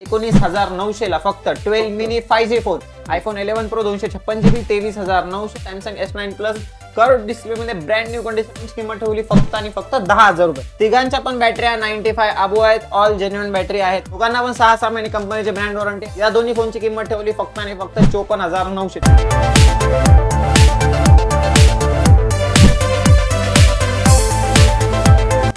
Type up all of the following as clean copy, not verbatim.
19,900 ला फक्त 12 mini 5G phone, iPhone 11 pro 256GB 23,900, Samsung S9 plus curve display मध्ये brand new कंडिशनची किंमत ठेवली फक्त आणि फक्त 10,000 रुपये। तिघांच्या पण बॅटऱ्या 95 अबो आहेत, ऑल जेन्युइन बॅटरी आहेत। दोघांना पण 6 महिने कंपनीचे ब्रँड वॉरंटी। या दोन्ही फोनची किंमत ठेवली फक्त आणि फक्त 54,900।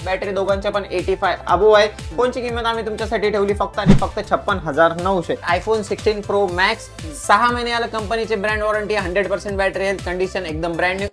बॅटरी दोघांच्या पण 85 अबो आहे। फोनची किंमत आम्ही तुमच्यासाठी ठेवली फक्त आणि फक्त 56,900। आयफोन 16 प्रो मॅक्स 6 महिने याला कंपनीचे brand warranty, 100% battery health condition एकदम ब्रँड न्यू।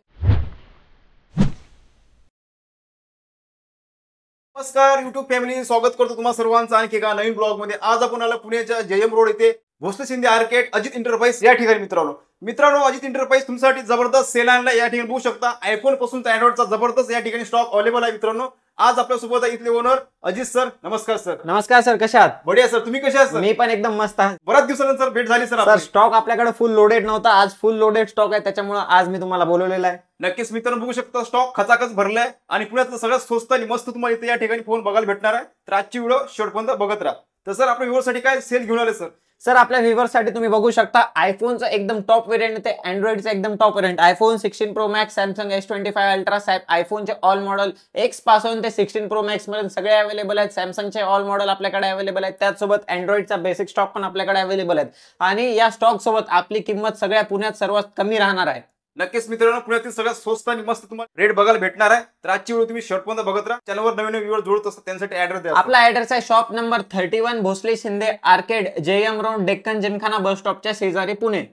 नमस्कार YouTube फॅमिली, स्वागत करतो तुम्हा सर्वांचं आणखी एका नवीन ब्लॉग मध्ये। आज आपण आलो पुण्याच्या JM रोड येथे भोसले शिंदे आर्केड अजित एंटरप्राइज या ठिकाणी। मित्रांनो अजित एंटरप्राइज तुमच्यासाठी जबरदस्त सेल आणला। या ठिकाणी बघू शकता आयफोन पासून ते अँड्रॉइडचा जबरदस्त या ठिकाणी स्टॉक अवेलेबल आहे। मित्रांनो आज आपल्या सोबत आहे इथले ओनर अजित सर। नमस्कार सर। नमस्कार सर, कशा आहात? बढिया सर, तुम्ही कशा आहात सर? मी पण एकदम मस्त आहे। बऱ्याच दिवसानंतर भेट झाली सर। सर स्टॉक आपल्याकडे फुल लोडेड नव्हता, आज फुल लोडेड स्टॉक आहे, त्याच्यामुळे आज मी तुम्हाला बोलवलेला आहे। नक्कीच मित्रांनो बघू शकता स्टॉक खचाखच भरलाय आणि पुण्यातलं सगळ्यात स्वस्त आणि मस्त तुम्हाला इथे या ठिकाणी फोन बघायला भेटणार आहे। तर आजची व्हिडिओ शेवटपर्यंत बघत राहा। तर सर आपल्या व्ह्यूअरसाठी काय सेल घेऊन आले सर? सर आपल्या व्ह्यूअर्ससाठी तुम्ही बघू शकता आयफोनचा एकदम टॉप व्हेरियंट ते अँड्रॉइडचा एकदम top variant iPhone 16 Pro Max, Samsung S25 Ultra, आयफोनचे ऑल मॉडेल X पासून ते 16 प्रो मॅक्स मध्ये सगळे अवेलेबल आहेत। सॅमसंगचे ऑल मॉडेल आपल्याकडे अवेलेबल आहेत, त्याचसोबत अँड्रॉइडचा बेसिक स्टॉक पण आपल्याकडे अवेलेबल आहेत आणि या स्टॉक सोबत आपली किंमत सगळ्या पुण्यात सर्वात कमी राहणार आहे। नक्कीच मित्रांनो पुण्यातील सगळ्यात स्वस्त आणि मस्त तुम्हाला रेट बघायला भेटणार आहे। तर आजची व्हिडिओ तुम्ही शेवटपर्यंत बघत राहा। चॅनलवर नवीन व्ह्यूअर जोडत असतात त्यांसाठी ऍड्रेस द्या। आपला ऍड्रेस आहे shop number 31 Bhosale Shinde arcade, JM road, Deccan Gymkhana bus स्टॉपच्या शेजारी, पुणे।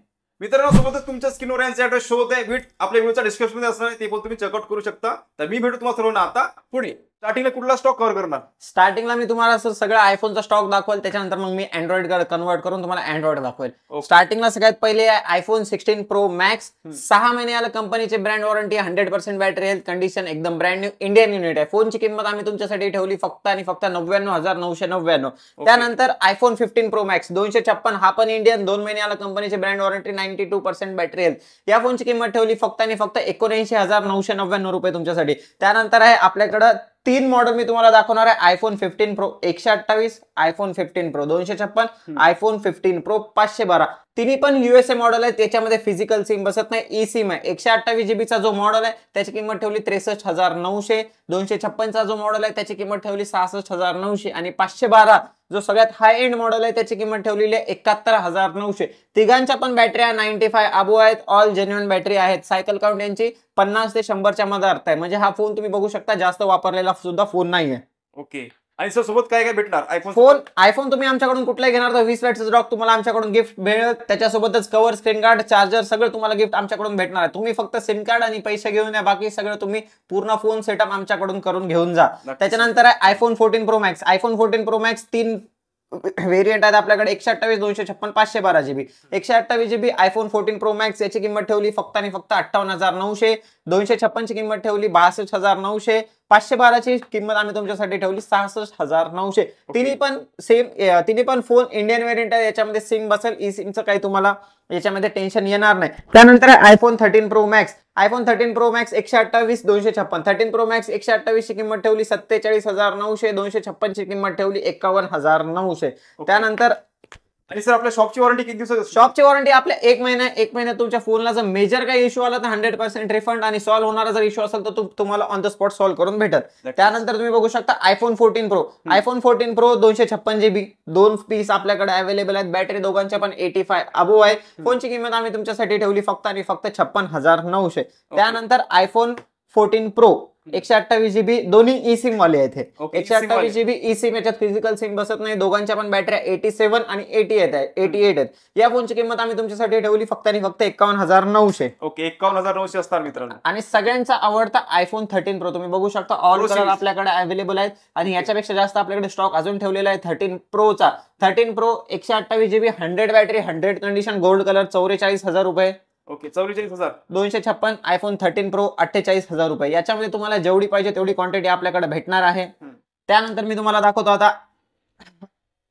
मित्रांनो सोबतच तुमच्या स्क्रीनवर यांचा ऍड्रेस शो होत आहे, विथ आपल्या व्हिडिओच्या डिस्क्रिप्शन मध्ये असणार आहे, ते पण तुम्ही चेकआउट करू शकता। तर मी भेटू तुम्हाला सर्वांना आता पुढे। स्टार्टिंगला कुठला स्टॉक कव्हर करणार? स्टार्टिंगला मी तुम्हाला सर सगळं आयफोनचा स्टॉक दाखवेल, त्याच्यानंतर मग मी अँड्रॉइड कडे कन्वर्ट करून तुम्हाला अँड्रॉइड दाखवेल। स्टार्टिंगला सगळ्यात पहिले आहे आयफोन 16 प्रो मॅक्स, 6 महिने याला कंपनीचे brand warranty, 100% battery health condition एकदम ब्रँड न्यू इंडियन युनिट आहे। फोनची किंमत आम्ही तुमच्यासाठी ठेवली फक्त आणि फक्त 99,999। त्यानंतर आयफोन 15 प्रो मॅक्स 256, हा पण इंडियन, 2 महिने याला कंपनीचे ब्रँड वॉरंटी, 92% बॅटरी हेल्थ। या फोनची किंमत ठेवली फक्त आणि फक्त 79,999 रुपये तुमच्यासाठी। त्यानंतर आहे आपल्याकडे 3 मॉडेल मी तुम्हाला दाखवणार आहे। IPhone 15 pro 128, iPhone 15 pro 256, iPhone 15 pro 512, तिन्ही पण USA मॉडेल आहे। त्याच्यामध्ये फिजिकल सिम बसत नाही, ई सिम आहे। 128GB चा जो मॉडेल आहे त्याची किंमत ठेवली 63,900, 256 चा जो मॉडेल आहे त्याची किंमत ठेवली 66,900 आणि 512 जो सगळ्यात हाय एंड मॉडेल आहे त्याची किंमत ठेवलेली आहे 71,900। तिघांच्या पण बॅटऱ्या 95 अबो आहेत, ऑल जेन्युइन बॅटरी आहेत। सायकल काउंट यांची 50 ते 100च्या मध्ये अर्थ आहे, म्हणजे हा फोन तुम्ही बघू शकता जास्त वापरलेला सुद्धा फोन नाहीये। ओके, आणि सर सोबत काय काय भेटणार? आयफोन तुम्ही आमच्याकडून कुठलाही घेणार तर 20 वॅटचा स्टॉक तुम्हाला आमच्याकडून गिफ्ट मिळेल, त्याच्यासोबतच कव्हर, स्क्रीन गार्ड, चार्जर सगळं तुम्हाला गिफ्ट आमच्याकडून भेटणार आहे। तुम्ही फक्त सिम कार्ड आणि पैसे घेऊन या, बाकी सगळं तुम्ही पूर्ण फोन सेटअप आमच्याकडून करून घेऊन जा। त्याच्यानंतर आहे iPhone 14 pro max, iPhone 14 pro max 3 variant आहेत आपल्याकडे, 128, 256, 512GB, 128GB iPhone 14 pro max याची किंमत ठेवली फक्त आणि फक्त 58,900, 256 ची किंमत ठेवली 62,900, 512 ची किंमत आम्ही तुमच्यासाठी ठेवली 66,900। तिन्ही पण फोन इंडियन व्हेरियंट आहे, याच्यामध्ये सिम बसेल, ई सिमचं काही तुम्हाला याच्यामध्ये टेन्शन येणार नाही। त्यानंतर iPhone 13 pro max, iPhone 13 pro max 128, 256, 13 pro max 128 ची किंमत ठेवली 47,900, 256 ची किंमत ठेवली 51,900। त्यानंतर आणि सर आपल्या शॉपची वॉरंटी किती दिवसाची? शॉपची वॉरंटी आपल्या 1 महिन्यात तुमच्या फोनला जर मेजर काही इश्यू आला तर 100% रिफंड, आणि सॉल्व्ह होणारा जर इश्यू असेल तर तुम्हाला ऑन द स्पॉट सॉल्व्ह करून भेटेल। त्यानंतर तुम्ही बघू शकता iPhone 14 pro, iPhone 14 pro 256GB, 2 piece आपल्याकडे अवेलेबल आहेत। बॅटरी दोघांच्या पण 85 अबो आहे। फोनची किंमत आम्ही तुमच्यासाठी ठेवली फक्त आणि फक्त 56,900। त्यानंतर आयफोन 14 प्रो 128GB, दोन्ही ई सिम वाले आहेत। 128GB ई सिम, याच्यात फिजिकल सिम बसत नाही। दोघांच्या पण बॅटऱ्या 87 आणि 88 आहेत। या फोनची किंमत आम्ही तुमच्यासाठी ठेवली फक्त आणि फक्त 51,900। ओके, 51,900 असतात मित्रांनो। आणि सगळ्यांचा आवडता आयफोन 13 प्रो तुम्ही बघू शकता, ऑल कलर आपल्याकडे अवेलेबल आहेत आणि याच्यापेक्षा जास्त आपल्याकडे स्टॉक अजून ठेवलेला आहे 13 प्रोचा। 13 pro 128GB, 100 battery, 100 condition, gold colour, 44,000 रुपये। ओके, 44,000। 256 आयफोन 13 प्रो 48,000 रुपये। याच्यामध्ये तुम्हाला जेवढी पाहिजे तेवढी क्वांटिटी आपल्याकडे भेटणार आहे। त्यानंतर मी तुम्हाला दाखवतो आता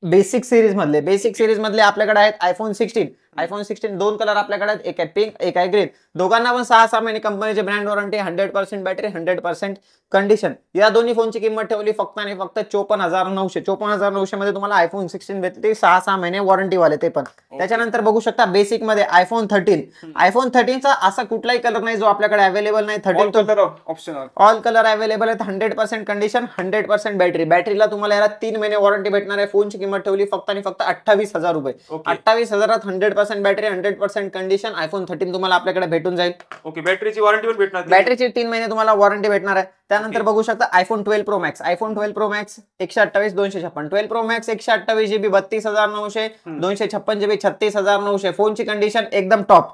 बेसिक सिरीज मधले आपल्याकडे आहेत आयफोन 16 आयफोन 16 दोन कलर आपल्याकडे आहेत, एक आहे पिंक एक आहे ग्रीन. दोघांना पण 6 महिने कंपनीचे ब्रँड वॉरंटी, 100% बॅटरी, 100% कंडिशन. या दोन्ही फोनची किंमत ठेवली फक्त आणि फक्त 54,900. 54,900 मध्ये तुम्हाला आयफोन 16 भेटते, 6 महिने वॉरंटी वाले ते पण. त्याच्यानंतर बघू शकता बेसिक मध्ये आयफोन 13. आयफोन 13चा असा कुठलाही कलर नाही जो आपल्याकडे अवेलेबल नाही. 13 ऑप्शनल ऑल कलर अवेलेबल आहेत. 100% कंडिशन, 100% बॅटरी. बॅटरीला तुम्हाला याला 3 महिने वॉरंटी भेटणार आहे. फोनची किंमत ठेवली फक्त आणि फक्त 28,000 रुपये. 28,000 100% बॅटरी, 100% कंडिशन आयफोन 13 तुम्हाला आपल्याकडे भेटून जाईल. ओके, बॅटरीची वॉरंटी पण भेटणार, बॅटरीची 3 महिने तुम्हाला वॉरंटी भेटणार आहे. त्यानंतर बघू शकता iPhone 12 pro max. IPhone 12 pro max 128,256. 12 pro max 128 GB 32,900, 256 GB 36,900. फोनची कंडिशन एकदम टॉप.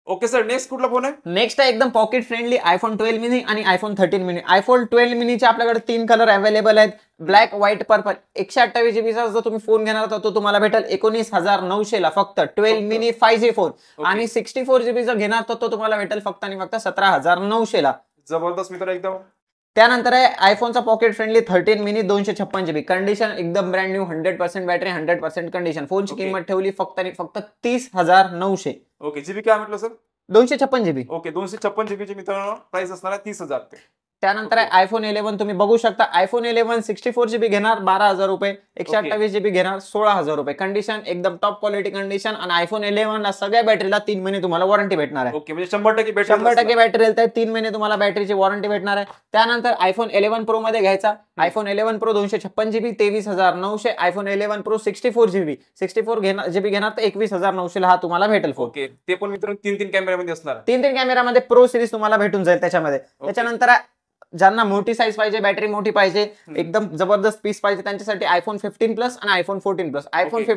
ओके सर, नेक्स्ट कुठला फोन आहे? नेक्स्ट आहे एकदम पॉकेट फ्रेंडली आयफोन 12 मिनी आणि आयफोन 13 मिनी. आयफोन 12 मिनीचे आपल्याकडे 3 कलर अवेलेबल आहेत, ब्लॅक, व्हाईट, पर्पल. 128 GB चा जो तुम्ही फोन घेणार होता तो तुम्हाला भेटेल 19,900 ला फक्त 12 मिनी 5G फोन. आणि 64 GB चा घेणार तर तो तुम्हाला भेटेल फक्त आणि फक्त 17,900 ला. जबरदस्त मित्र एकदम. त्यानंतर आहे आयफोनचा pocket friendly 13 mini 256 GB. Condition एकदम ब्रँड न्यू, 100% बॅटरी, 100% कंडिशन. फोनची किंमत ठेवली फक्त आणि फक्त 30,900. ओके, जीबी काय म्हटलं सर? 256 GB. ओके, 256 GB ची मित्रांनो प्राइस असणार आहे 30,000 ते. त्यानंतर आहे आयफोन 11. तुम्ही बघू शकता आयफोन 11 64 GB घेणार 12,000 रुपये, 128 GB घेणार 16,000 रुपये. कंडिशन एकदम टॉप क्वालिटी कंडिशन. आणि आयफोन 11 ला सगळ्या बॅटरीला 3 महिने तुम्हाला वॉरंटी भेटणार आहे. ओके, म्हणजे 100% बॅटरी, 100% बॅटरी राहील, 3 महिने तुम्हाला बॅटरीची वॉरंटी भेटणार आहे. त्यानंतर आयफोन 11 प्रो मध्ये घ्यायचा. IPhone 11 pro 256 GB 23,900. IPhone 11 pro 64 GB घेणार तर 21,900 ला हा तुम्हाला भेटेल फोन. ओके, ते पण मित्रांनो 3 कॅमेऱ्यामध्ये असणार. 3 कॅमेरामध्ये प्रो सिरीज तुम्हाला भेटून जाईल त्याच्यामध्ये. त्याच्यानंतर ज्यांना मोठी साईज पाहिजे, बॅटरी मोठी पाहिजे, एकदम जबरदस्त पीस पाहिजे, त्यांच्यासाठी आयफोन 15 प्लस आणि iPhone 14 plus. IPhone 15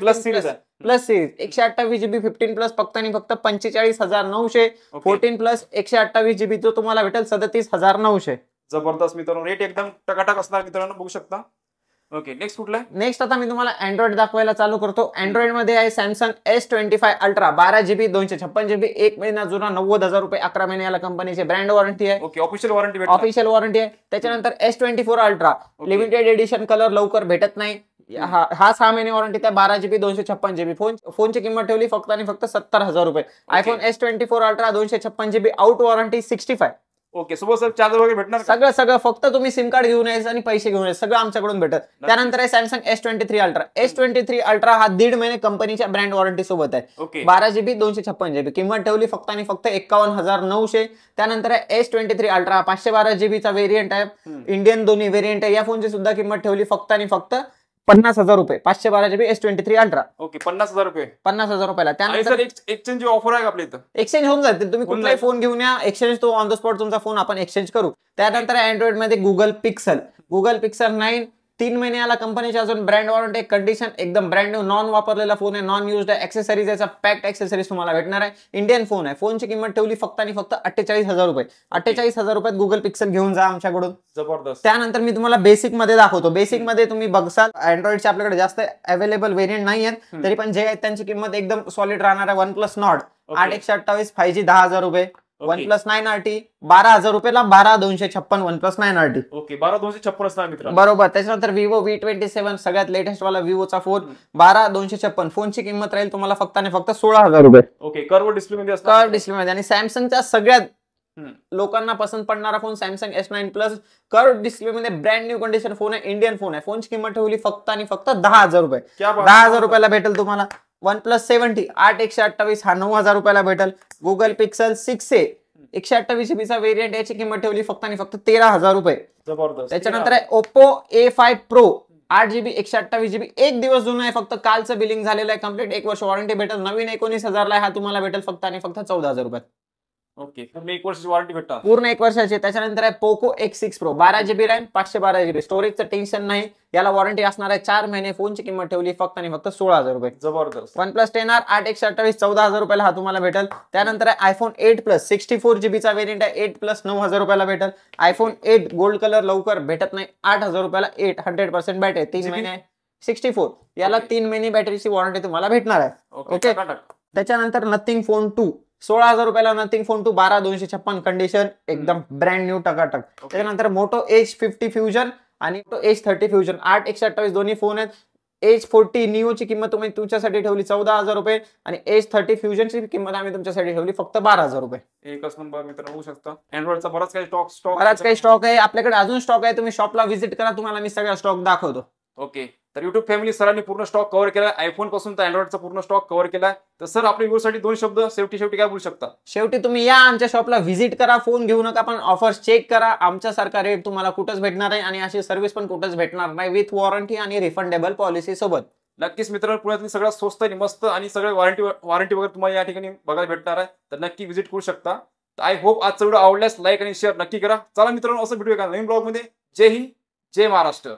plus series 128 GB 15 plus फक्त आणि फक्त 45,900. 14 प्लस 128 GB जो तुम्हाला भेटेल 37,900. जबरदस्त मित्रांनो, रेट एकदम टकाटक असणार मित्रांनो, बघू शकता. ओके, नेक्स्ट कुठला आहे? नेक्स्ट आता मी तुम्हाला अँड्रॉइड दाखवायला चालू करतो. अँड्रॉइड मध्ये आहे Samsung S25 ultra 12 GB 256 GB. 1 महिना जुना, 90,000 रुपये. 11 महिने याला कंपनीची ब्रँड वॉरंटी आहे. Okay, official warranty official warranty आहे. त्याच्यानंतर S24 ultra limited edition, colour लवकर भेटत नाही. हा 6 महिने वॉरंटी त्या 12 GB 256 GB. फोनची किंमत ठेवली फक्त आणि फक्त 70,000 रुपये. IPhone S24 ultra 256 GB out warranty 65. Okay, सोबत सर चार्जर वगैरे भेटणार? सगळं फक्त तुम्ही सिम कार्ड घेऊन यायचं आणि पैसे घेऊन यायचं, सगळं आमच्याकडून भेटत. त्यानंतर आहे Samsung S23 ultra. S23 ultra हा 1.5 महिने कंपनीच्या ब्रँड वॉरंटी सोबत आहे. 12 GB 256 GB. किंमत ठेवली फक्त आणि फक्त 51,900. त्यानंतर आहे S23 अल्ट्रा 512 GB चा व्हेरियंट आहे. इंडियन दोन्ही व्हेरियंट आहे. या फोनची सुद्धा किंमत ठेवली फक्त आणि फक्त 50,000 रुपये. 512 GB S23 अल्ट्रा. ओके, 50,000 रुपये. 50,000 रुपयाला. त्यानंतर एक्सचेंज ऑफर आहे आपल्या इथं? एक्सचेंज होऊन जातील. तुम्ही कुठलाही फोन घेऊन या, एक्सचेंज तो ऑन द स्पॉट तुमचा फोन आपण एक्सचेंज करू. त्यानंतर अँड्रॉइड मध्ये गुगल पिक्सल 9 3 महिने याला कंपनीची अजून ब्रँड वॉरंटी. कंडिशन एकदम ब्रँड न्यू, नॉन वापरलेला फोन आहे, नॉन युज्ड आहे. एक्सेसरीज याचा पॅक्ड एक्सेसरीज तुम्हाला भेटणार आहे. इंडियन फोन आहे. फोनची किंमत ठेवली फक्त आणि फक्त 48,000 रुपये. 48,000 रुपयात गुगल पिक्सल घेऊन जा आमच्याकडून. जबरदस्त. त्यानंतर मी तुम्हाला बेसिक मध्ये दाखवतो. बेसिक मध्ये तुम्ही बघसाल अँड्रॉइडचे आपल्याकडे जास्त अवेलेबल व्हेरियंट नाही आहेत, तरी पण जे आहेत त्यांची किंमत एकदम सॉलिड राहणार आहे. OnePlus Nord 8/128 5G 10,000 रुपये. OnePlus 9RT 12,000 रुपयाला 12,256 OnePlus 9RT. ओके, 12,256 असणार मित्र. बरोबर. त्याच्यानंतर Vivo V27 सगळ्यात लेटेस्ट वाला विवोचा फोन 12,256. फोनची किंमत राहील तुम्हाला फक्त आणि फक्त 16,000 रुपये. ओके, कर्व डिस्प्ले मध्ये असणार. कर्व डिस्प्ले मध्ये. आणि सॅमसंगच्या सगळ्यात लोकांना पसंत पडणारा phone Samsung S9 plus curve display मध्ये ब्रँड न्यू कंडिशन फोन आहे. इंडियन फोन आहे. फोनची किंमत ठेवली फक्त आणि फक्त 10,000 रुपये. 10,000 रुपयाला भेटेल तुम्हाला. OnePlus 70 8/128 हा 9,000 रुपयाला भेटेल. गुगल पिक्सल 6a 128 GB चा व्हेरियंट, याची किंमत ठेवली फक्त आणि फक्त 13,000 रुपये. जबरदस्त. त्याच्यानंतर आहे Oppo A5 Pro 8 GB 128 GB. 1 दिवस जुना आहे, फक्त कालचं बिलिंग झालेलं आहे. कंप्लीट 1 वर्ष वॉरंटी भेटेल. नवीन 19,000 ला हा तुम्हाला भेटेल फक्त आणि फक्त 14,000 रुपयात. ओके, पूर्ण 1 वर्षाची वॉरंटी भेटणार. पूर्ण 1 वर्षाची. त्याच्यानंतर आहे Poco X6 Pro 12 GB RAM 512 GB. स्टोरेजचं टेन्शन नाही. याला वॉरंटी असणार आहे 4 महिने. फोनची किंमत ठेवली फक्त आणि फक्त 16,000 रुपये. जबरदस्त. OnePlus 10R 8/128 14,000 रुपयाला हा तुम्हाला भेटेल. त्यानंतर आहे आयफोन 8 प्लस 64 GB चा व्हेरियंट आहे. 8 प्लस 9,000 रुपयाला भेटेल. आयफोन 8 गोल्ड कलर लवकर भेटत नाही. 8,000 रुपयाला 8 100% बॅटरी 3 महिने 64. याला 3 महिने बॅटरीची वॉरंटी तुम्हाला भेटणार आहे. ओके. त्याच्यानंतर नथिंग फोन 2 16,000 रुपयाला नथिंग फोन 2 12,256 कंडिशन एकदम ब्रँड न्यू टकाटक. त्याच्यानंतर मोटो H50 फ्युजन आणि H30 फ्युजन 8/128 दोन्ही फोन आहेत. एज 40 निओची किंमत तुम्ही तुमच्यासाठी ठेवली 14,000 रुपये आणि एज 30 फ्युजनची किंमत आम्ही तुमच्यासाठी ठेवली फक्त 12,000 रुपये. एकच नंबर मित्रांनो, होऊ शकता अँड्रॉइडचा बराच काही स्टॉक बराच काही स्टॉक आहे आपल्याकडे, अजून स्टॉक आहे. तुम्ही शॉपला व्हिजिट करा, तुम्हाला मी सगळा स्टॉक दाखवतो. ओके, तर युट्यूब फॅमिली सरांनी पूर्ण स्टॉक कव्हर केला, आयफोन पासून तर अँड्रॉइडचा पूर्ण स्टॉक कव्हर केला. तर सर आपल्या व्ह्यूअरसाठी 2 शब्द शेवटी काय बोलू शकता? शेवटी तुम्ही या आमच्या शॉपला व्हिजिट करा, फोन घेऊ नका, पण ऑफर्स चेक करा. आमच्यासारखा रेट तुम्हाला कुठंच भेटणार आहे आणि अशी सर्व्हिस पण कुठंच भेटणार नाही, विथ वॉरंटी आणि रिफंडेबल पॉलिसी सोबत. नक्कीच मित्रांनो, पुण्यातली सगळ्यात स्वस्त आणि मस्त आणि सगळं वॉरंटी वगैरे तुम्हाला या ठिकाणी बघायला भेटणार आहे. तर नक्की व्हिजिट करू शकता. तर आय होप आजचा व्हिडिओ आवडल्यास लाईक आणि शेअर नक्की करा. चला मित्रांनो, असं भेटूया का नवीन ब्लॉग मध्ये. जय हिंद, जय महाराष्ट्र.